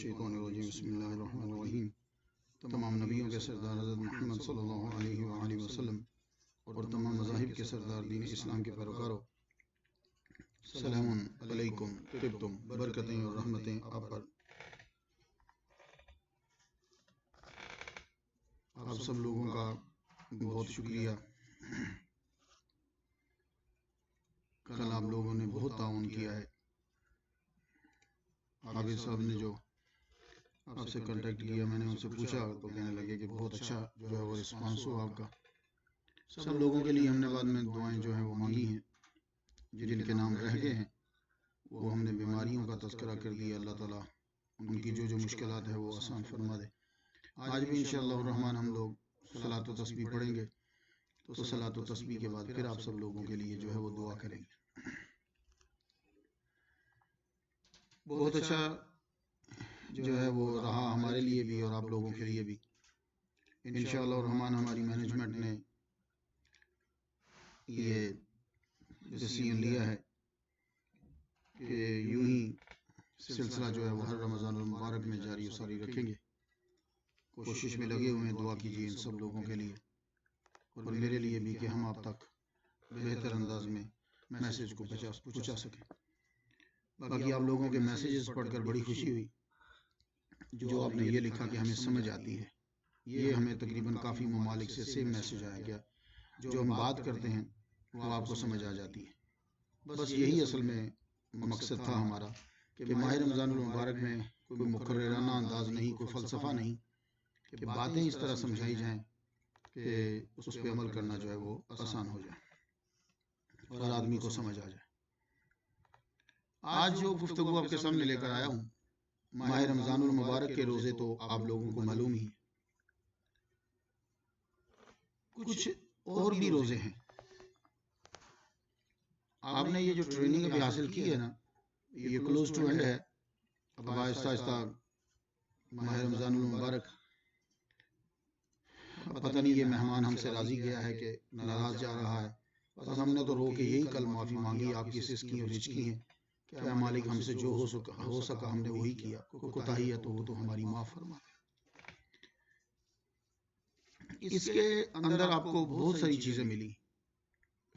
الشیطان الرجیم بسم اللہ الرحمن الرحیم۔ تمام نبیوں کے سردار حضرت محمد صلی اللہ علیہ وآلہ وسلم اور تمام مذاہب کے سردار دین اسلام کے پیروکاروں، سلام علیکم، طبتم، برکتیں اور رحمتیں آپ پر، آپ سب لوگوں کا بہت شکریہ۔ کل آپ لوگوں نے بہت تعاون کیا ہے۔ عابد صاحب نے جو آپ سے کنٹیکٹ کیا، میں نے ان سے پوچھا تو کہنے لگے کہ بہت اچھا جو ہے وہ رسپانس ہو آپ کا۔ سب لوگوں کے لیے ہم نے بعد میں دعائیں جو ہیں وہ مانگی ہیں، جن کے نام رہ گئے ہیں وہ ہم نے بیماریوں کا تذکرہ کر دیا۔ اللہ تعالیٰ ان کی جو مشکلات ہے وہ آسان فرما دے۔ آج بھی انشاءاللہ الرحمن ہم لوگ صلاۃ و تسبیح پڑھیں گے، تو صلاۃ و تسبیح کے بعد پھر آپ سب لوگوں کے لیے جو ہے وہ دعا کریں گے۔ بہت اچھا جو ہے وہ رہا ہمارے لیے بھی اور آپ لوگوں کے لیے بھی۔ انشاءاللہ الرحمن ہماری مینجمنٹ نے یہ ڈیسیژن لیا ہے کہ یوں ہی سلسلہ جو ہے وہ ہر رمضان المبارک میں جاری و ساری رکھیں گے۔ کوشش میں لگے ہوئے ہیں، دعا کیجیے ان سب لوگوں کے لیے اور میرے لیے بھی کہ ہم آپ تک بہتر انداز میں میسیج کو پہنچا سکیں۔ باقی آپ لوگوں کے میسیجز پڑھ کر بڑی خوشی ہوئی۔ جو آپ نے یہ لکھا کہ ہمیں سمجھ آتی ہے، یہ ہمیں تقریباً کافی ممالک سے سیم میسیج آیا گیا۔ جو ہم بات کرتے ہیں وہ آپ کو سمجھ آ جاتی ہے۔ بس یہی اصل میں مقصد تھا ہمارا کہ ماہ رمضان المبارک میں کوئی مقررانہ انداز نہیں، کوئی فلسفہ نہیں، کہ باتیں اس طرح سمجھائی جائیں کہ اس پہ عمل کرنا جو ہے وہ آسان ہو جائے اور آدمی کو سمجھ آ جائے۔ آج جو گفتگو آپ کے سامنے لے کر آیا ہوں، ماہ رمضان المبارک کے روزے تو آپ لوگوں کو معلوم ہی، کچھ اور بھی روزے ہیں۔ آپ نے یہ جو ٹریننگ ابھی حاصل کی ہے نا، یہ کلوز ٹو اینڈ ہے۔ اب آہستہ آہستہ ماہ رمضان المبارک، پتہ نہیں یہ مہمان ہم سے راضی گیا ہے کہ ناراض جا رہا ہے۔ بس ہم نے تو رو کے یہی کل معافی مانگی، آپ کی سسکی اور ہچکی ہیں، کیا مالک ہم سے جو ہو سکا ہم نے وہی کیا، کوتاہی ہے تو وہ تو ہماری معاف فرما۔ اس کے اندر آپ کو بہت ساری چیزیں ملی۔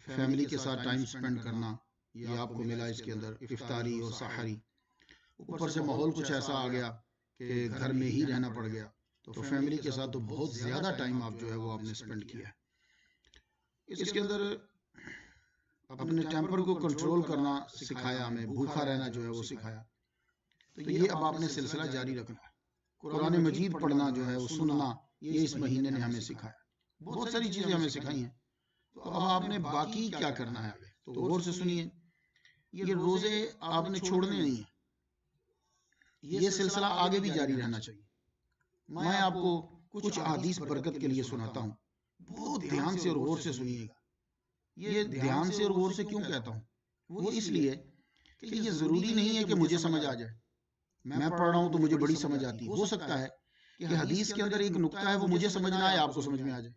فیملی کے ساتھ ٹائم سپینڈ کرنا، یہ آپ کو ملا اس کے اندر، افطاری اور سحری۔ اوپر سے ماحول کچھ ایسا آ گیا کہ گھر میں ہی رہنا پڑ گیا، تو فیملی کے ساتھ تو بہت زیادہ ٹائم آپ جو ہے وہ آپ نے سپینڈ کیا ہے۔ اس کے اندر اپنے ٹیمپر کو کنٹرول کرنا سکھایا ہمیں، بھوکا رہنا جو ہے وہ سکھایا۔ تو یہ اب آپ نے سلسلہ جاری رکھنا ہے۔ قرآن مجید پڑھنا جو ہے وہ سننا، یہ اس مہینے نے ہمیں سکھایا۔ بہت ساری چیزیں ہمیں سکھائی ہیں، تو اب آپ نے باقی کیا کرنا ہے آگے، تو غور سے سنیے۔ یہ روزے آپ نے چھوڑنے نہیں ہیں، یہ سلسلہ آگے بھی جاری رہنا چاہیے۔ میں آپ کو کچھ احادیث برکت کے لیے سناتا ہوں، بہت دھیان سے اور غور سے سنیے گا۔ یہ دھیان سے اور غور سے کیوں کہتا ہوں؟ وہ اس لیے کہ یہ ضروری نہیں ہے کہ مجھے سمجھ آ جائے۔ میں پڑھ رہا ہوں تو مجھے بڑی سمجھ آتی ہے، ہو سکتا ہے کہ حدیث کے اندر ایک نقطہ ہے وہ مجھے سمجھ نہ آئے، آپ کو سمجھ میں آ جائے۔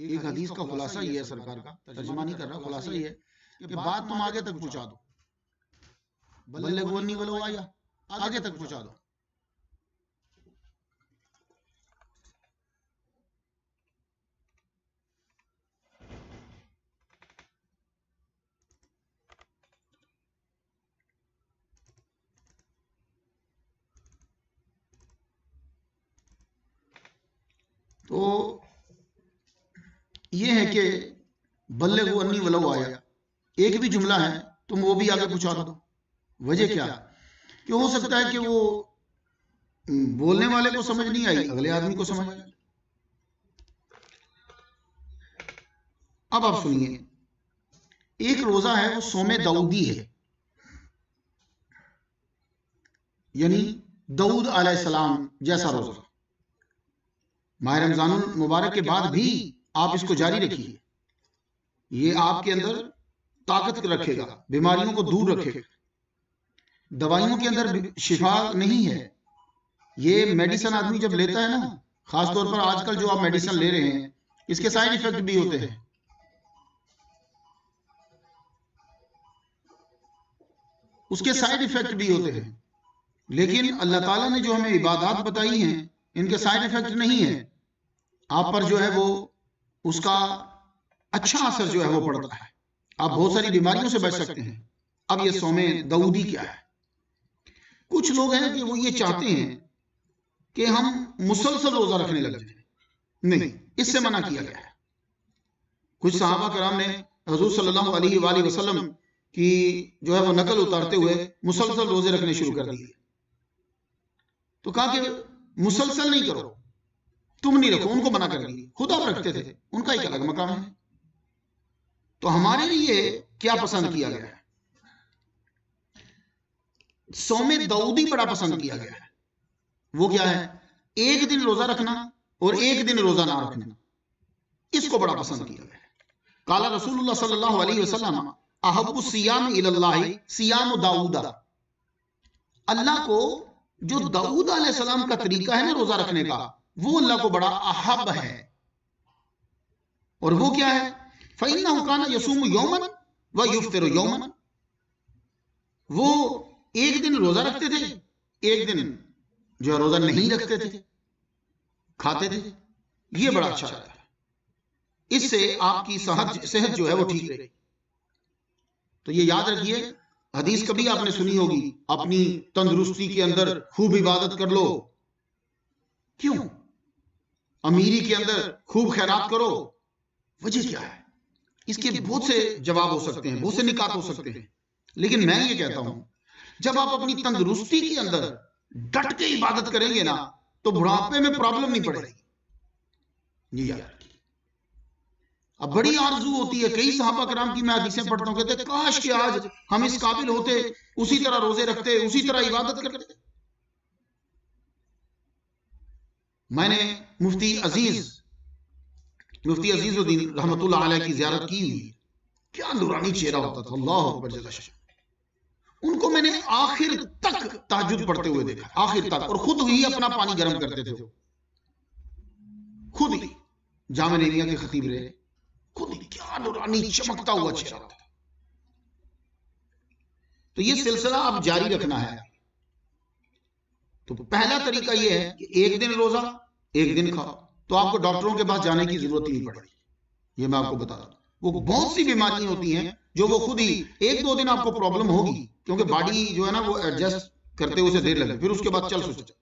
ایک حدیث کا خلاصہ یہ ہے، سرکار کا ترجمہ نہیں کر رہا، خلاصہ یہ ہے کہ بات تم آگے تک پہنچا دو، بلغوا انی ولو آیا، آگے تک پہنچا دو۔ تو یہ ہے کہ بلغوا انی ولو آیا، ایک بھی جملہ ہے تم وہ بھی آگے پہنچا دو۔ وجہ کیا؟ کہ ہو سکتا ہے کہ وہ بولنے والے کو سمجھ نہیں آئی، اگلے آدمی کو سمجھ آئی۔ اب آپ سنیے، ایک روزہ ہے وہ صوم داؤدی ہے، یعنی داؤد علیہ السلام جیسا روزہ۔ ماہ رمضان المبارک کے بعد بھی آپ اس کو جاری رکھیے، یہ آپ کے اندر طاقت رکھے گا، بیماریوں کو دور رکھے گا۔ دوائیوں کے اندر شفا نہیں ہے، یہ میڈیسن آدمی جب لیتا ہے نا، خاص طور پر آج کل جو آپ میڈیسن لے رہے ہیں، اس کے سائیڈ ایفیکٹ بھی ہوتے ہیں۔ اس کے سائیڈ ایفیکٹ بھی ہوتے ہیں، لیکن اللہ تعالیٰ نے جو ہمیں عبادات بتائی ہیں ان کے سائیڈ ایفیکٹ نہیں ہے، آپ پر جو ہے وہ اس کا اچھا اثر جو ہے وہ پڑتا ہے، آپ بہت ساری بیماریوں سے بچ سکتے ہیں۔ اب یہ صوم داؤدی کیا ہے؟ کچھ لوگ ہیں کہ وہ یہ چاہتے ہیں کہ ہم مسلسل روزہ رکھنے لگ جائیں، نہیں، اس سے منع کیا گیا ہے۔ کچھ صحابہ کرام نے حضور صلی اللہ علیہ وآلہ وسلم کی جو ہے وہ نقل اتارتے ہوئے مسلسل روزے رکھنے شروع کر دیے، تو کہا کہ مسلسل نہیں کرو، تم نہیں رکھو، ان کو منع کر دی، خود آپ رکھتے تھے، ان کا ایک الگ مقام ہے۔ تو ہمارے لیے کیا پسند کیا گیا ہے؟ صوم داؤدی بڑا پسند کیا گیا ہے۔ وہ کیا ہے؟ ایک دن روزہ رکھنا اور ایک دن روزہ نہ رکھنا، اس کو بڑا پسند کیا گیا ہے۔ قال رسول اللہ صلی اللہ علیہ وسلم احب الصیام الی اللہ صیام داؤد، اللہ کو جو داؤد علیہ السلام کا طریقہ ہے نا روزہ رکھنے کا، وہ اللہ کو بڑا احب ہے۔ اور وہ کیا ہے؟ فَإِنَّهُ كَانَ يَصُومُ يَوْمًا وَيُفْطِرُ يَوْمًا، وہ ایک دن روزہ رکھتے تھے، ایک دن جو ہے روزہ نہیں رکھتے تھے، کھاتے تھے۔ یہ بڑا اچھا ہے، اس سے آپ کی صحت جو ہے وہ ٹھیک رہے۔ تو یہ یاد رکھیے، حدیث کبھی آپ نے سنی ہوگی، اپنی تندرستی کے اندر خوب عبادت کر لو، کیوں؟ امیری کے اندر خوب خیرات کرو، وجہ کیا ہے؟ اس کے بہت سے جواب ہو سکتے ہیں، بہت سے نکات ہو سکتے ہیں، لیکن میں یہ کہتا ہوں جب آپ اپنی تندرستی کے اندر ڈٹ کے عبادت کریں گے نا تو بڑھاپے میں پرابلم نہیں پڑے گی۔ یہ یاد رکھیے۔ اب بڑی آرزو ہوتی ہے، کئی صحابہ کرام کی میں حدیثیں پڑھتا ہوں، کہتے ہیں کاش کہ آج ہم اس قابل ہوتے، اسی طرح روزے رکھتے، اسی طرح عبادت کرتے۔ میں نے مفتی عزیز الدین رحمت اللہ علیہ کی زیارت کی ہوئی، کیا نورانی چہرہ ہوتا تھا، اللہ اکبر جل شانہ۔ ان کو میں نے آخر تک تہجد پڑھتے ہوئے دیکھا، آخر تک، اور خود ہی اپنا پانی گرم کرتے تھے، خود ہی جامع نعمیہ کے خطیب رہے، خود ہی، کیا نورانی چمکتا ہوا چہرہ تھا۔ تو یہ سلسلہ اب جاری رکھنا ہے۔ تو پہلا طریقہ یہ ہے کہ ایک دن روزہ ایک دن کھاؤ، تو آپ کو ڈاکٹروں کے پاس جانے کی ضرورت نہیں پڑے گی۔ یہ میں آپ کو بتا دوں، وہ بہت سی بیماریاں ہوتی ہیں جو وہ خود ہی ایک دو دن آپ کو پرابلم ہوگی، کیونکہ باڈی جو ہے نا وہ ایڈجسٹ کرتے ہوئے دیر لگے، پھر اس کے بعد چل سکتے۔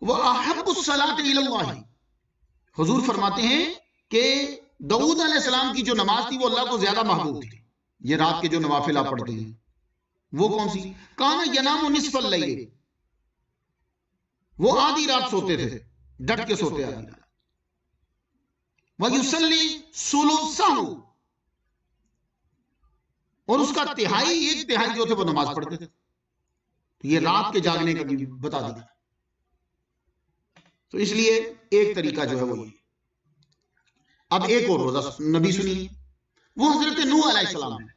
وَأَحَبُّ الصَّلَاةِ إِلَى اللَّهِ، حضور فرماتے ہیں کہ داؤد علیہ السلام کی جو نماز تھی وہ اللہ کو زیادہ محبوب تھی۔ یہ رات کے جو نوافل آپ پڑھتے ہیں وہ کون سی؟ کانا ینام نصف اللیل، وہ آدھی رات سوتے تھے، ڈٹ کے سوتے آدھی رات۔ وَيُصَلِّي ثُلُثَهُ، اور اس کا تہائی، ایک تہائی جو تھے وہ نماز پڑھتے تھے۔ یہ رات کے جاگنے کا بھی بتا دیا۔ تو اس لیے ایک طریقہ جو ہے وہ یہ۔ اب ایک اور روزہ نبی سنیے، وہ حضرت نوح علیہ السلام ہے۔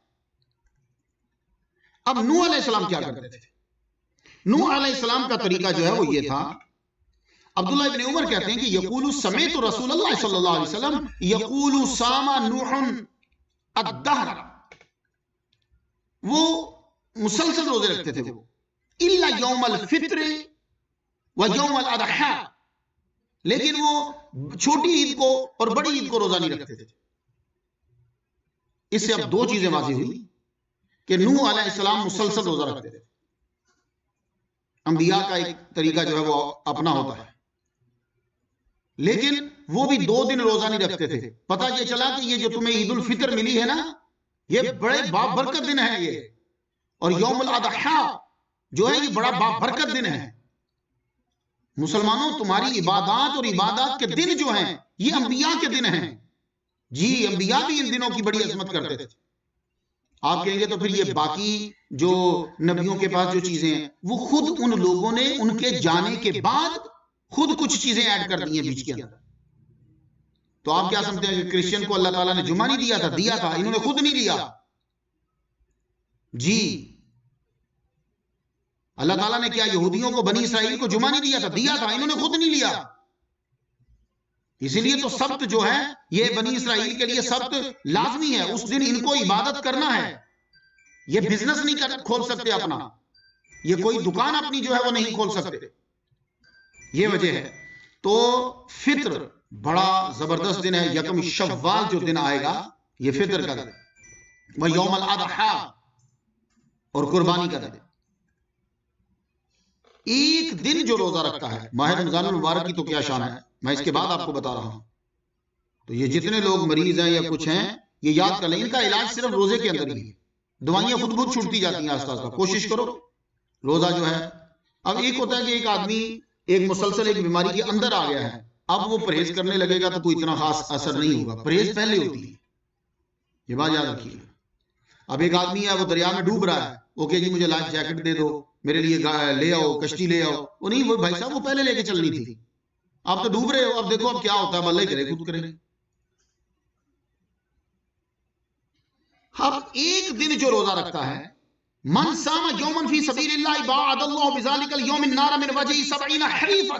اب نوح علیہ السلام کیا کرتے تھے؟ نوح علیہ السلام کا طریقہ جو ہے وہ یہ تھا، عبداللہ ابن عمر کہتے ہیں کہ یقول سمعت رسول اللہ صلی اللہ علیہ وسلم یقول صام نوح الدہر، وہ مسلسل روزے رکھتے تھے، وہ الا یوم الفطر و یوم الاضحی، لیکن وہ چھوٹی عید کو اور بڑی عید کو روزہ نہیں رکھتے تھے۔ اس سے اب دو چیزیں واضح ہوئی کہ نوح علیہ السلام مسلسل روزہ رکھتے تھے۔ انبیاء کا ایک طریقہ جو ہے وہ اپنا ہوتا ہے، لیکن وہ بھی 2 دن روزہ نہیں رکھتے تھے۔ پتہ یہ چلا کہ یہ جو تمہیں عید الفطر ملی ہے نا، یہ بڑے بابرکت دن ہے یہ، اور یوم الاضحی جو ہے یہ بڑا بابرکت دن ہے۔ مسلمانوں، تمہاری عبادات اور عبادات کے دن جو ہیں یہ انبیاء کے دن ہیں۔ جی، انبیاء بھی ان دنوں کی بڑی عظمت کرتے تھے۔ آپ کہیں گے تو پھر یہ باقی جو نبیوں کے پاس جو چیزیں ہیں وہ خود ان لوگوں نے ان کے جانے کے بعد خود کچھ چیزیں ایڈ کر دی ہیں بیچ کے اندر۔ تو آپ کیا سمجھتے ہیں کہ کرسچن کو اللہ تعالیٰ نے جمعہ نہیں دیا تھا؟ دیا تھا، انہوں نے خود نہیں لیا۔ جی، اللہ تعالیٰ نے کیا یہودیوں کو، بنی اسرائیل کو جمعہ نہیں دیا تھا؟ دیا تھا، انہوں نے خود نہیں لیا۔ اسی لیے تو سبت جو ہے یہ بنی اسرائیل کے لیے سبت لازمی ہے، اس دن ان کو عبادت کرنا ہے۔ یہ بزنس نہیں کھول سکتے اپنا، یہ کوئی دکان اپنی جو ہے وہ نہیں کھول سکتے، یہ وجہ ہے۔ تو فطر بڑا زبردست دن ہے، یکم شوال جو دن آئے گا یہ فطر کا دن، وہ یوم الاضحیٰ اور قربانی کا دن۔ ایک دن جو روزہ رکھتا ہے ماہ رمضان المبارک کی تو کیا شان ہے، میں اس کے بعد آپ کو بتا رہا ہوں۔ تو یہ جتنے لوگ مریض ہیں یا کچھ ہیں یہ یاد کر لیں، ان کا علاج صرف روزے کے اندر ہی ہے، دوائیاں خود بہت چھوٹتی جاتی ہیں آہستہ آہستہ۔ کوشش کرو روزہ جو ہے، اب ایک ہوتا ہے کہ ایک آدمی ایک مسلسل ایک بیماری کے اندر آ گیا ہے، اب وہ پرہیز کرنے لگے گا تو کوئی اتنا خاص اثر نہیں ہوگا، پرہیز پہلے ہوتی ہے، یہ بات یاد رکھیے۔ اب ایک آدمی ہے وہ دریا میں ڈوب رہا ہے، وہ کہ جی مجھے لائف جیکٹ دے دو، میرے لیے لے آؤ، کشتی لے آؤ، وہ نہیں، وہ بھائی صاحب وہ پہلے لے کے چلنی تھی، آپ تو ڈوب رہے ہو، اب دیکھو اب کیا ہوتا ہے، اللہ کرے خود کرے۔ اب ایک دن جو روزہ رکھتا ہے، من صام یوما فی سبیل اللہ باعد اللہ بذلک اليوم النار من وجهه 70 حریفا،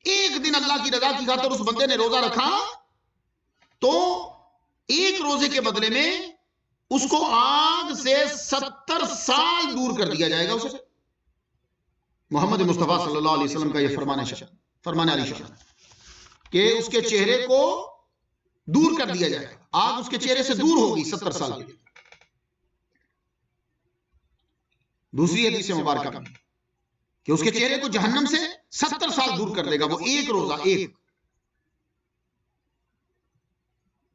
ایک دن اللہ کی رضا کی خاطر اس بندے نے روزہ رکھا تو ایک روزے کے بدلے میں اس کو آگ سے 70 سال دور کر دیا جائے گا اسے۔ محمد مصطفیٰ صلی اللہ علیہ وسلم کا یہ فرمان علی شان کہ اس کے چہرے کو دور کر دیا جائے گا، آگ اس کے چہرے سے دور ہوگی 70 سال کے لیے۔ دوسری حدیث مبارکہ میں کہ اس کے چہرے کو جہنم سے 70 سال دور کر دے گا وہ ایک روزہ، ایک۔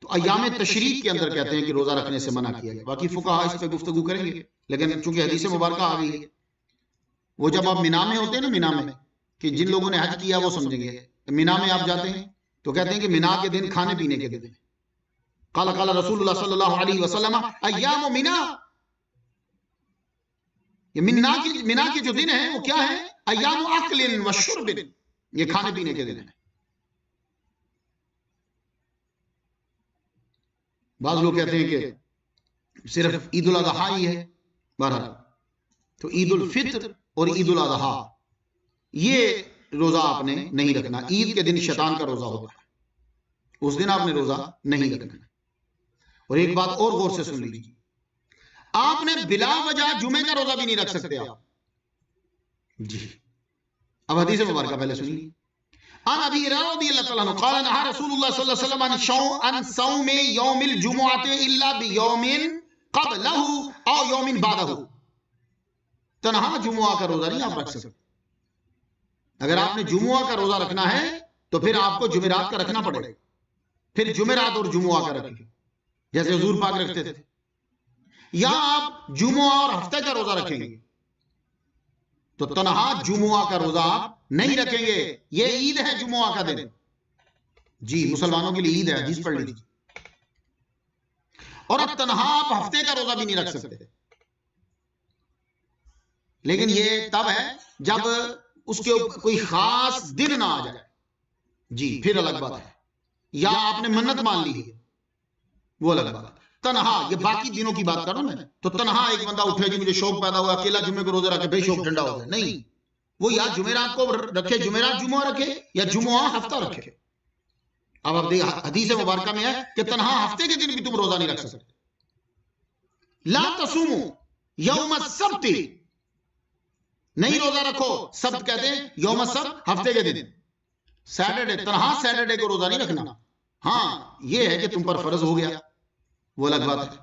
تو ایام تشریق کے اندر کہتے ہیں کہ روزہ رکھنے سے منع کیا گیا، باقی فقہاء اس پہ گفتگو کریں گے، لیکن چونکہ حدیث مبارکہ آ گئی ہے، وہ جب آپ مینا میں ہوتے ہیں نا، مینا میں، کہ جن لوگوں نے حج کیا وہ سمجھیں گے، مینا میں آپ جاتے ہیں تو کہتے ہیں کہ مینا کے دن کھانے پینے کے دن، قال قال رسول اللہ صلی اللہ علیہ وسلم ایام مینا، یہ مینا کے جو دن ہیں وہ کیا ہیں، ایام اکل و شرب، یہ کھانے پینے کے دن ہیں۔ بعض لوگ کہتے ہیں کہ صرف عید الاضحیٰ ہی ہے، بہرحال تو عید الفطر اور عید الاضحیٰ یہ روزہ آپ نے نہیں رکھنا، عید کے دن شیطان کا روزہ ہوتا ہے، اس دن آپ نے روزہ نہیں رکھنا۔ اور ایک بات اور غور سے سن لیجیے، آپ نے بلا وجہ جمعے کا روزہ بھی نہیں رکھ سکتے آپ جی۔ اب حدیث مبارکہ پہلے سنیے، عن ابی ہریرہ رضی اللہ تعالیٰ عنہ قال نہى رسول اللہ صلی اللہ علیہ وسلم عن صوم یوم الجمعۃ الا بیوم قبلہ او یوم بعدہ، تنہا جمعہ کا روزہ نہیں آپ رکھ سکتے، اگر آپ نے جمعہ کا روزہ رکھنا ہے تو پھر آپ کو جمعرات کا رکھنا پڑے گا، پھر جمعرات اور جمعہ کا رکھیں جیسے حضور پاک رکھتے تھے، یا آپ جمعہ اور ہفتے کا روزہ رکھیں گے تو تنہا جمعہ کا روزہ آپ نہیں رکھیں گے، یہ عید ہے جمعہ کا دن جی، مسلمانوں کے لیے عید ہے، حدیث پڑھ لیجیے۔ اور اب تنہا آپ ہفتے کا روزہ بھی نہیں رکھ سکتے، لیکن یہ تب ہے جب اس کے کوئی خاص دن نہ آ جائے جی، پھر الگ بات ہے، یا آپ نے منت مان لی ہے وہ الگ بات ہے۔ تنہا یہ باقی دنوں کی بات کر رہا ہوں میں، تو تنہا ایک بندہ اٹھے جی مجھے شوق پیدا ہوا اکیلا جمعے کو روزے رکھے بے شوق ٹھنڈا ہو گیا، نہیں، وہ یا جمعرات کو رکھے، جمعرات جمعہ رکھے، یا جمعہ ہفتہ رکھے۔ اب آپ دیکھ حدیث مبارکہ میں ہے کہ تنہا ہفتے کے دن بھی تم روزہ نہیں رکھ سکتے، لا تصوموا یوم السبت، نہیں روزہ رکھو، سبت کہتے ہیں یوم السبت ہفتے کے دن، سیٹرڈے، تنہا سیٹرڈے کو روزہ نہیں رکھنا، ہاں یہ ہے کہ تم پر فرض ہو گیا وہ الگ بات ہے،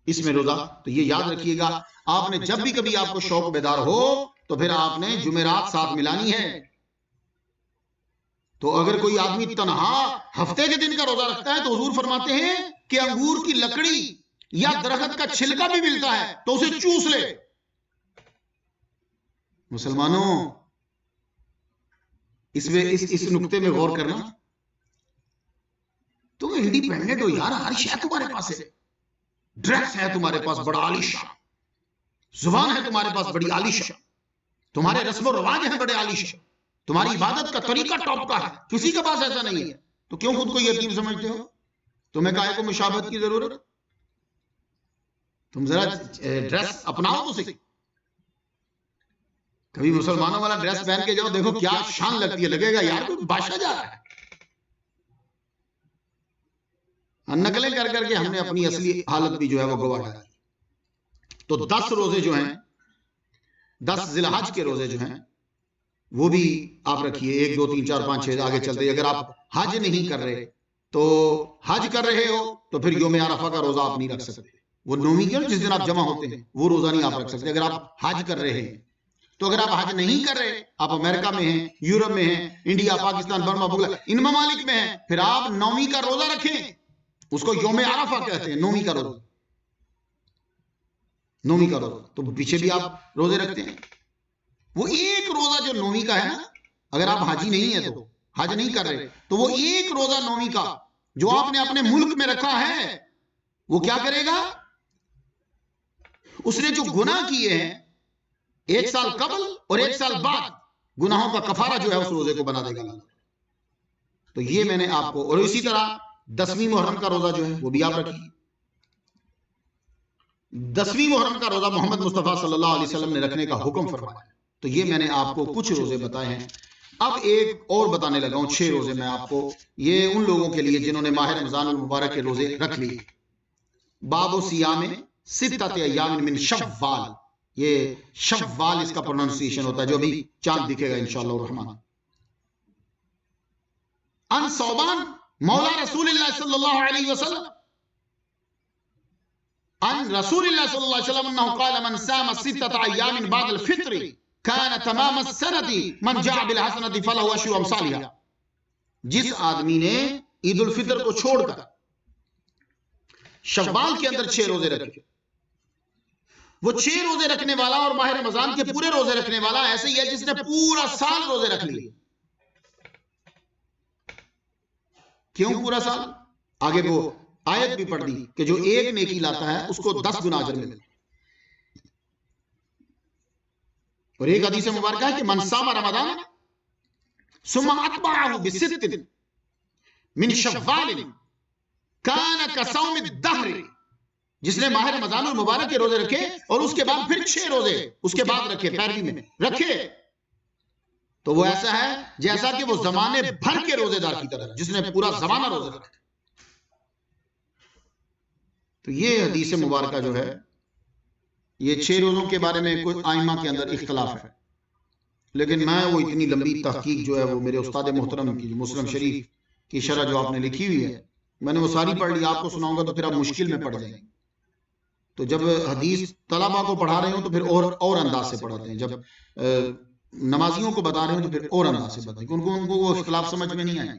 اس میں روزہ، تو یہ یاد رکھیے گا، آپ نے جب بھی کبھی آپ کو شوق بیدار ہو تو پھر آپ نے جمعرات ساتھ ملانی ہے۔ تو اگر کوئی آدمی تنہا ہفتے کے دن کا روزہ رکھتا ہے تو حضور فرماتے ہیں کہ انگور کی لکڑی یا درخت کا چھلکا بھی ملتا ہے تو اسے چوس لے۔ مسلمانوں اس نقطے میں غور کرنا، تم انڈیپینڈنٹ ہو یار، ہر شے تمہارے پاس ہے، ڈریس ہے تمہارے پاس بڑا عالیشان، زبان ہے تمہارے پاس بڑی عالیشان، تمہارے رسم و رواج ہیں بڑے عالیشان، تمہاری عبادت کا طریقہ ٹاپ کا ہے، کسی کے پاس ایسا نہیں ہے، تو کیوں خود کو یتیم سمجھتے ہو؟ تمہیں کائے کو مشابہت کی ضرورت؟ تم ذرا ڈریس اپناؤ تو صحیح، کبھی مسلمانوں والا ڈریس پہن کے جاؤ، دیکھو کیا شان لگتی ہے، لگے گا یار کوئی بادشاہ جا رہا ہے۔ نقلیں کر کر کے ہم نے اپنی اصلی حالت بھی جو ہے وہ گوا ڈالی۔ تو 10 روزے جو ہیں 10 ذی الحج کے روزے جو ہیں وہ بھی آپ رکھیے، 1 2 3 4 5 6 آگے چلتے. اگر آپ حج نہیں کر رہے تو حج کر رہے ہو تو پھر یوم عرفہ کا روزہ آپ نہیں رکھ سکتے. وہ نومی کے جس دن آپ جمع ہوتے ہیں وہ روزہ نہیں آپ رکھ سکتے اگر آپ حج کر رہے ہیں. تو اگر آپ حج نہیں کر رہے، آپ امریکہ میں ہیں، یورپ میں ہیں، انڈیا، پاکستان، برما، بنگلہ ان ممالک میں ہیں، پھر آپ نومی کا روزہ رکھیں. اس کو یوم عرفہ کہتے ہیں، نومی کا روزہ. نومی کا روزہ تو پیچھے بھی آپ روزے رکھتے ہیں. وہ ایک روزہ جو نومی کا ہے نا، اگر آپ حاجی نہیں ہیں تو حج نہیں کر رہے تو وہ ایک روزہ نومی کا جو آپ نے اپنے ملک میں رکھا ہے وہ کیا کرے گا؟ اس نے جو گناہ کیے ہیں 1 سال قبل اور 1 سال بعد، گناہوں کا کفارہ جو ہے اس روزے کو بنا دے گا. تو یہ میں نے آپ کو، اور اسی طرح 10ویں محرم کا روزہ جو ہے وہ بھی آپ رکھیے. 10ویں محرم کا روزہ محمد مصطفیٰ صلی اللہ علیہ وسلم نے رکھنے کا حکم فرمایا. تو یہ میں نے آپ کو کچھ روزے بتائے ہیں. اب ایک اور بتانے لگا ہوں 6 روزے میں آپ کو. یہ ان لوگوں کے لیے جنہوں نے ماہ رمضان المبارک کے روزے رکھ لیے. باب صیام 6 ایام من شوال، یہ شوال اس کا پروننسیشن ہوتا ہے جو ابھی چاند دکھے گا انشاءاللہ الرحمن. ان ثوبان مولا رسول اللہ صلی اللہ علیہ وسلم عن رسول اللہ صلی اللہ علیہ وسلم انه قال من صام 6 ایام بعد الفطر كان تمام السنة من جاء بالحسنة فله عشر امثالها. جس آدمی نے عید الفطر کو چھوڑ کر شوال کے اندر 6 روزے رکھے، وہ 6 روزے رکھنے والا اور ماہ رمضان کے پورے روزے رکھنے والا ایسے ہی ہے جس نے پورا سال روزے رکھ لیے. کیوں پورا سال؟ آگے وہ آیت بھی پڑھ دی کہ جو ایک نیکی لاتا ہے اس کو 10 گنا اجر ملتا ہے. اور ایک حدیث مبارکہ ہے کہ من صام رمضان ثم اتبعه بست من شوال كان كصوم الدهر، جس نے ماہ رمضان المبارک کے روزے رکھے اور اس کے بعد پھر 6 روزے اس کے بعد رکھے، پیروی میں رکھے، تو وہ ایسا ہے جیسا کہ وہ زمانے بھر کے روزے دار کی طرح، جس نے پورا زمانہ روزے رکھا. تو یہ حدیث مبارکہ جو ہے، یہ 6 روزوں کے بارے میں کوئی آئمہ کے اندر اختلاف ہے، لیکن میں وہ اتنی لمبی تحقیق جو ہے وہ میرے استاد محترم کی مسلم شریف کی شرح جو آپ نے لکھی ہوئی ہے، میں نے وہ ساری پڑھ لی. آپ کو سناؤں گا تو پھر آپ مشکل میں پڑ جائیں گے. تو جب حدیث طلبہ کو پڑھا رہے ہوں تو پھر اور انداز سے پڑھاتے ہیں، جب نمازیوں کو بتا رہے ہوں تو پھر اور انداز سے بتائیں، ان کو وہ اختلاف سمجھ میں نہیں آئے.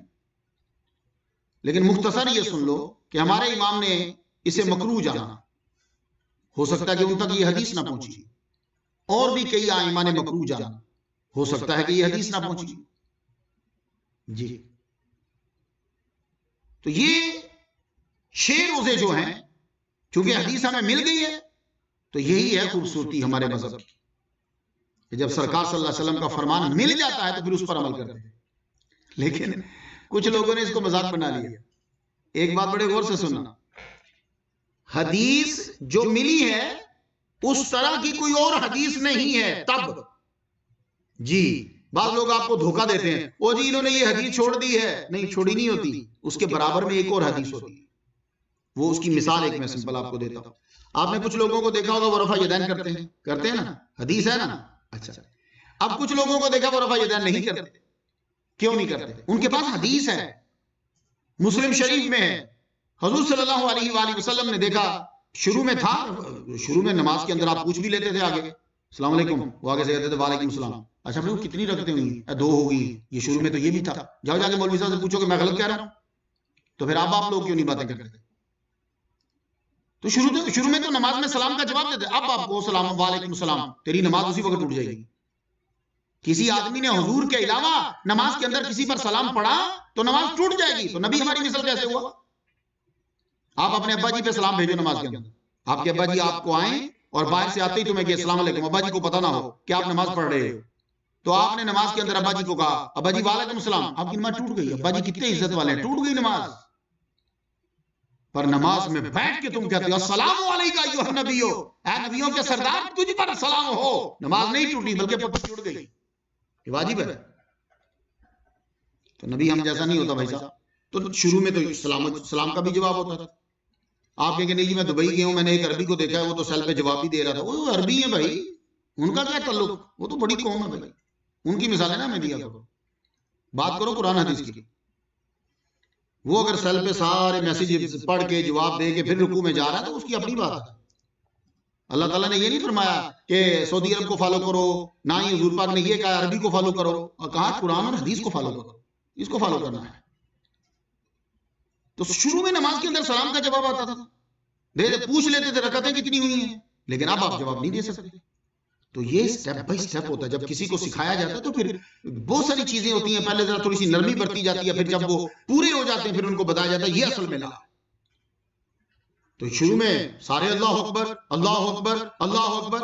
لیکن مختصر یہ سن لو کہ ہمارے امام نے اسے مکروہ جانا. ہو سکتا ہے کہ ان تک یہ حدیث نہ پہنچی، اور بھی کئی آئمہ نے مکروہ جانا، ہو سکتا ہے کہ یہ حدیث نہ پہنچی. جی تو یہ 6 روزے جو ہیں، چونکہ حدیث ہمیں مل گئی ہے، تو یہی ہے خوبصورتی ہمارے مذہب کی کہ جب سرکار صلی اللہ علیہ وسلم کا فرمان مل جاتا ہے تو پھر اس پر عمل کرتے ہیں. لیکن کچھ لوگوں نے اس کو مذاق بنا لیا. ایک بات بڑے غور سے سننا، حدیث جو ملی ہے اس طرح کی کوئی اور حدیث نہیں ہے تب. جی بعض لوگ آپ کو دھوکہ دیتے ہیں، او جی انہوں نے یہ حدیث چھوڑ دی ہے. نہیں، چھوڑی نہیں ہوتی، اس کے برابر میں ایک اور حدیث ہوتی ہے. وہ اس کی مثال ایک میں سمپل آپ کو دیتا ہوں. آپ نے کچھ لوگوں کو دیکھا ہوگا وہ رفع یدین کرتے ہیں نا، حدیث ہے نا. اچھا، اب کچھ لوگوں کو دیکھا وہ رفع یدین نہیں کرتے. کیوں نہیں کرتے؟ ان کے پاس حدیث ہے، مسلم شریف میں ہے. حضور صلی اللہ علیہ وآلہ وسلم نے دیکھا، شروع میں تھا، شروع میں نماز کے اندر آپ پوچھ بھی لیتے تھے آگے السلام علیکم، وہ آگے سے کہتے تھے وعلیکم السلام. اچھا بھائی وہ کتنی رکھتے ہوئی؟ 2 ہوگی. یہ شروع میں تو یہ بھی تھا. جاؤ جا کے مولوی صاحب سے پوچھو کہ میں غلط کہہ رہا ہوں. تو پھر آپ لوگ کیوں نہیں باتیں کرتے؟ تو شروع میں تو نماز میں سلام کا جواب دیتے، اب آپ کو سلام وعلیکم السلام، تیری نماز اسی وقت ٹوٹ جائے گی. کسی آدمی نے حضور کے علاوہ نماز کے اندر کسی پر سلام پڑھا تو نماز ٹوٹ جائے گی. تو نبی ہماری مثال کیسے ہوا؟ آپ اپنے ابا جی پہ سلام بھیجو نماز کے اندر. آپ کے ابا جی آپ کو آئیں اور باہر سے آتے ہی تمہیں کہ السلام علیکم، ابا جی کو پتا نہ ہو کہ آپ نماز پڑھ رہے ہو، تو آپ نے نماز کے اندر ابا جی کو کہا ابا جی وعلیکم السلام، آپ کی نماز ٹوٹ گئی. ابا جی کتنے عزت والے ہیں، ٹوٹ گئی نماز. پر نماز میں بیٹھ کے تم کہتے ہو السلام علیکم ایھا النبی، اے نبیوں کے سردار تجھ پر سلام ہو. نماز نہیں ٹوٹی بلکہ پپت ٹوٹ گئی. یہ واجب ہے. تو نبی ہم جیسا نہیں ہوتا بھائی صاحب. تو شروع میں تو سلام کا بھی جواب ہوتا تھا. آپ کہیں گے نہیں جی میں دبئی گیا ہوں، میں نے ایک عربی کو دیکھا ہے وہ تو سیل پہ جواب بھی دے رہا تھا. وہ عربی ہے بھائی، ان کا کیا تعلق؟ وہ تو بڑی قوم ہے بھائی، ان کی مثالیں نہ میں دیا کرو، بات کرو قرآن حدیث کی۔ وہ اگر سیل پہ سارے میسیج پڑھ کے جواب دے کے پھر رکوع میں جا رہا ہے تو اس کی اپنی بات ہے۔ اللہ تعالیٰ نے یہ نہیں فرمایا کہ سعودی عرب کو فالو کرو، نہ ہی حضور پاک نے یہ کہا عربی کو فالو کرو، اور کہا قرآن اور حدیث کو فالو کرو، اس کو فالو کرنا ہے۔ تو شروع میں نماز کے اندر سلام کا جواب آتا تھا، پوچھ لیتے تھے رکعتیں کتنی ہوئی ہیں، لیکن اب آپ جواب نہیں دے سکتے۔ تو یہ سٹیپ بائی سٹیپ ہوتا ہے، جب کسی کو سکھایا جاتا ہے تو پھر بہت ساری چیزیں ہوتی ہیں، پہلے ذرا تھوڑی سی نرمی برتی جاتی ہے، پھر جب وہ پورے ہو جاتے ہیں پھر ان کو بتایا جاتا ہے یہ اصل میں لا۔ تو شروع میں سارے اللہ اکبر اللہ اکبر اللہ اکبر،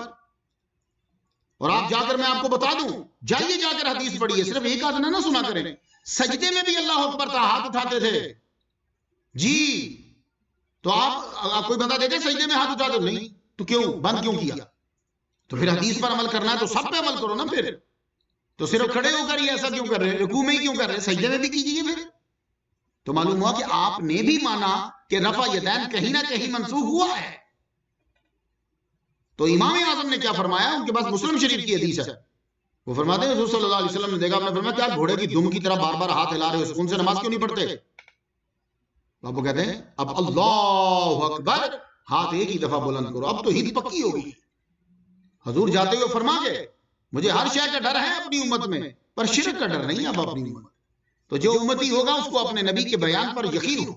اور آپ جا کر میں آپ کو بتا دوں، جائیے جا کر حدیث پڑھیے، صرف ایک آدھ نہ سنا کریں، سجدے میں بھی اللہ اکبر تھا، ہاتھ اٹھاتے تھے جی۔ تو آپ کوئی بندہ دیکھے سجدے میں ہاتھ اٹھاتے نہیں، تو کیوں بند کیوں کیا؟ تو پھر حدیث پر عمل کرنا ہے تو سب پہ عمل کرو نا، پھر تو صرف کھڑے ہو کر ہی ایسا کیوں کر رہے ہیں، رکوع میں ہی کیوں کر رہے ہیں، سجدے میں بھی کیجیے پھر۔ تو معلوم ہوا کہ آپ نے بھی مانا کہ رفع یدین کہیں نہ کہیں منسوخ ہوا ہے۔ تو امام اعظم نے کیا فرمایا، ان کے پاس مسلم شریف کی حدیث ہے، وہ فرماتے ہیں حضور صلی اللہ علیہ وسلم نے دیکھا، آپ نے فرمایا کیا گھوڑے کی دم کی طرح بار بار ہاتھ ہلا رہے ہو، سکون سے نماز کیوں نہیں پڑھتے؟ آپ وہ کہتے ہیں اب اللہ اکبر ہاتھ ایک ہی دفعہ بلند کرو، اب تو عید پکی ہوگی۔ حضور جاتے ہوئے فرما گئے مجھے ہر شے کا ڈر ہے اپنی امت میں، پر شرک کا ڈر نہیں اب اپنی امت۔ تو جو امتی ہوگا اس کو اپنے نبی کے بیان پر یقین ہو۔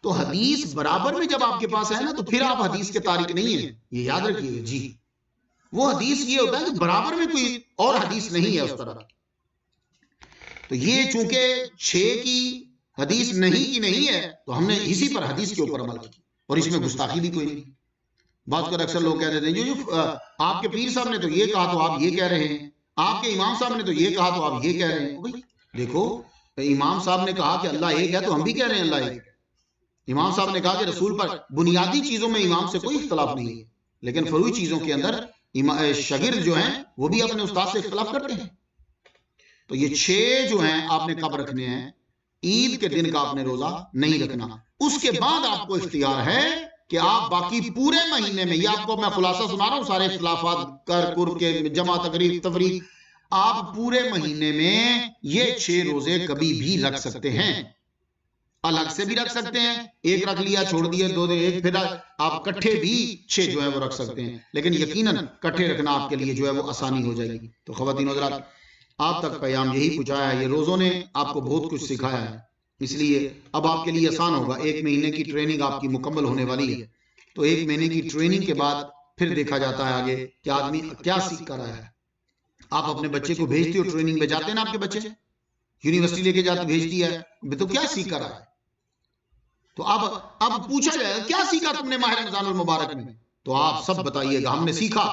تو حدیث برابر میں جب آپ کے پاس ہے نا تو پھر آپ حدیث کے تارک نہیں ہیں، یہ یاد رکھیے جی۔ وہ حدیث یہ ہوتا ہے کہ برابر میں کوئی اور حدیث نہیں ہے اس طرح۔ تو یہ چونکہ 6 کی حدیث نہیں کی نہیں ہے تو ہم نے اسی پر حدیث کے اوپر عمل کیا، اور اس میں گستاخی بھی کوئی نہیں۔ بات کر اکثر لوگ کہہ دیتے ہیں جو آپ کے پیر صاحب نے تو یہ کہا تو آپ یہ کہہ رہے ہیں، آپ کے امام صاحب نے تو یہ کہا تو آپ یہ کہہ رہے ہیں۔ دیکھو امام صاحب نے کہا کہ اللہ ایک ہے تو ہم بھی کہہ رہے ہیں اللہ ایک ہے۔ امام صاحب نے کہا کہ رسول پر بنیادی چیزوں میں امام سے کوئی اختلاف نہیں ہے، لیکن فروعی چیزوں کے اندر شاگرد جو ہیں وہ بھی اپنے استاد سے اختلاف کرتے ہیں۔ تو یہ 6 جو ہیں آپ نے کب رکھنے ہیں، عید کے دن کا آپ نے روزہ نہیں رکھنا، اس کے بعد آپ کو اختیار ہے کہ آپ باقی پورے مہینے میں، یہ آپ کو میں خلاصہ سنا رہا ہوں سارے اختلافات کر کے جمع تقریب تفریق، آپ پورے مہینے میں یہ 6 روزے کبھی بھی رکھ سکتے ہیں، الگ سے بھی رکھ سکتے ہیں، ایک رکھ لیا چھوڑ دیا 2 دن ایک، پھر آپ کٹھے بھی 6 جو ہے وہ رکھ سکتے ہیں، لیکن یقیناً کٹھے رکھنا آپ کے لیے جو ہے وہ آسانی ہو جائے گی۔ تو خواتین و حضرات آپ تک پیغام یہی پہنچایا ہے، یہ روزوں نے آپ کو بہت کچھ سکھایا ہے، اس لیے اب آپ کے لیے آسان ہوگا۔ 1 مہینے کی ٹریننگ آپ کی مکمل ہونے والی ہے، تو 1 مہینے کی ٹریننگ کے بعد پھر دیکھا جاتا ہے آگے کہ آدمی کیا سیکھ کر آیا ہے۔ آپ اپنے بچے کو بھیجتے ہو ٹریننگ میں، جاتے ہیں نا آپ کے بچے یونیورسٹی لے کے جاتے بھیجتی ہے تو کیا سیکھ کر آیا ہے؟ تو اب پوچھا جائے کیا سیکھا تم نے ماہ رمضان المبارک میں، تو آپ سب بتائیے گا ہم نے سیکھا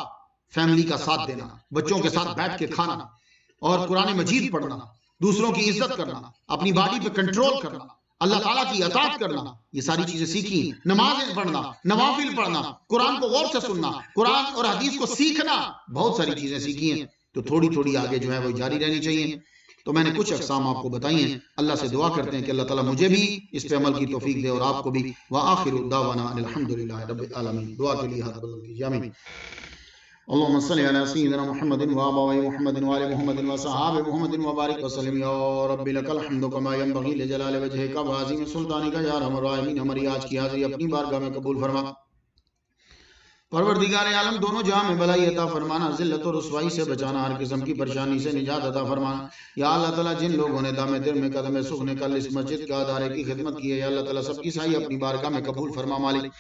فیملی کا ساتھ دینا، بچوں کے ساتھ بیٹھ کے کھانا، اور قرآن مجید پڑھنا، دوسروں کی عزت کرنا، اپنی باڈی پہ کنٹرول کرنا، اللہ تعالیٰ کی اطاعت کرنا، یہ ساری چیزیں سیکھی۔ نمازیں پڑھنا، نوافل پڑھنا، قرآن کو غور سے سننا، قرآن اور حدیث کو سیکھنا، بہت ساری چیزیں سیکھی ہیں، تو تھوڑی تھوڑی آگے جو ہے وہ جاری رہنی چاہیے۔ تو میں نے کچھ اقسام آپ کو بتائی ہیں، اللہ سے دعا کرتے ہیں کہ اللہ تعالیٰ مجھے بھی اس پہ عمل کی توفیق دے اور آپ کو بھی۔ وآخر دعوانا الحمدللہ رب العالمین۔ دعا کے لیے ہاتھ بلند کیجیے، آمین۔ اللهم صل على سيدنا محمد وآباء محمد وآل محمد وصحاب محمد وبارك وسلم یا رب لك الحمد كما ينبغي لجلال وجهك وعظيم سلطانك یا ارحم الراحمین۔ ہماری آج کی حاضری اپنی بارگاہ میں قبول فرما۔ پروردگار عالم دونوں جہاں میں بھلائی عطا فرمانا، ذلت و رسوائی سے بچانا، ہر قسم کی پریشانی سے نجات عطا فرمانا۔ یا اللہ تعالیٰ جن لوگوں نے دام دل میں قدم سخن کل اس مسجد کا ادارے کی خدمت کی ہے، یا اللہ تعالیٰ سب کی سائی اپنی بارگاہ میں قبول فرما مالک۔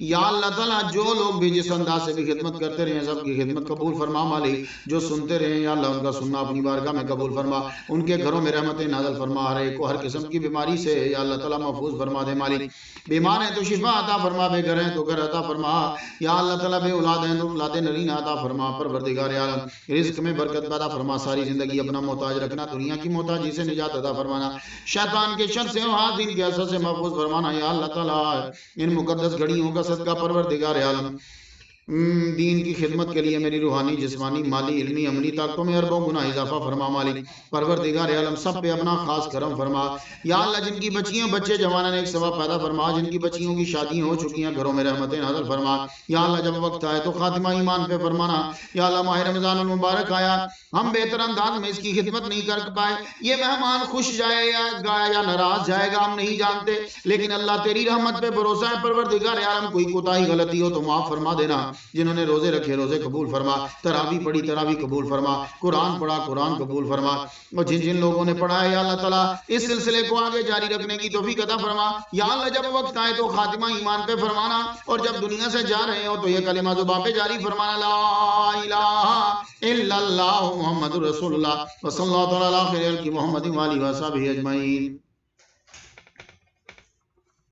یا اللہ تعالیٰ جو لوگ بھی جس انداز سے بھی خدمت کرتے رہے ہیں سب کی خدمت قبول فرما مالک، جو سنتے رہے یا اللہ ان کا سننا اپنی بارگاہ میں قبول فرما، ان کے گھروں میں رحمت نازل فرما، ہر ایک کو ہر قسم کی بیماری سے یا اللہ تعالیٰ محفوظ فرما دے مالک۔ بیمار ہیں تو شفا عطا فرما، بے گھر ہیں تو گھر عطا فرما، یا اللہ تعالیٰ بے اولاد ہیں تو اولاد نرین عطا فرما۔ پروردگار عالم رزق میں برکت پیدا فرما، ساری زندگی اپنا محتاج رکھنا، دنیا کی محتاجی سے نجات عطا فرمانا، شیطان کے شر سے اور حاسد کے اثر سے محفوظ فرمانا۔ یا اللہ تعالیٰ ان مقدس گھڑیوں کا صدقہ پروردگار عالم دین کی خدمت کے لیے میری روحانی جسمانی مالی علمی عملی طاقتوں میں اربوں گنا اضافہ فرما مالک پروردگار عالم سب پہ اپنا خاص کرم فرما یا اللہ جن کی بچیاں بچے جوانوں نے ایک ثواب پیدا فرما جن کی بچیوں کی شادیاں ہو چکی ہیں گھروں میں رحمتیں نازل فرما یا اللہ جب وقت آئے تو خاتمہ ایمان پہ فرمانا یا اللہ ماہ رمضان المبارک آیا ہم بہتر انداز میں اس کی خدمت نہیں کر پائے یہ مہمان خوش جائے یا گایا یا ناراض جائے گا ہم نہیں جانتے لیکن اللہ تیری رحمت پہ بھروسہ ہے پروردگار عالم کوئی کوتاہی غلطی ہو تو معاف فرما دینا جنہوں نے روزے رکھے روزے قبول فرما تراویح پڑھی تراویح قبول فرما قرآن پڑھا قرآن قبول فرما اور جن جن لوگوں نے پڑھا ہے یا اللہ تعالیٰ اس سلسلے کو آگے جاری رکھنے کی توفیق عطا فرما یا اللہ جب وقت آئے تو خاتمہ ایمان پہ فرمانا اور جب دنیا سے جا رہے ہو تو یہ کلمہ زبان پہ جاری فرمانا لا الہ الا اللہ محمد رسول اللہ وصلی اللہ تعالیٰ علیہ محمد و آلہ و صحبہ اجمعین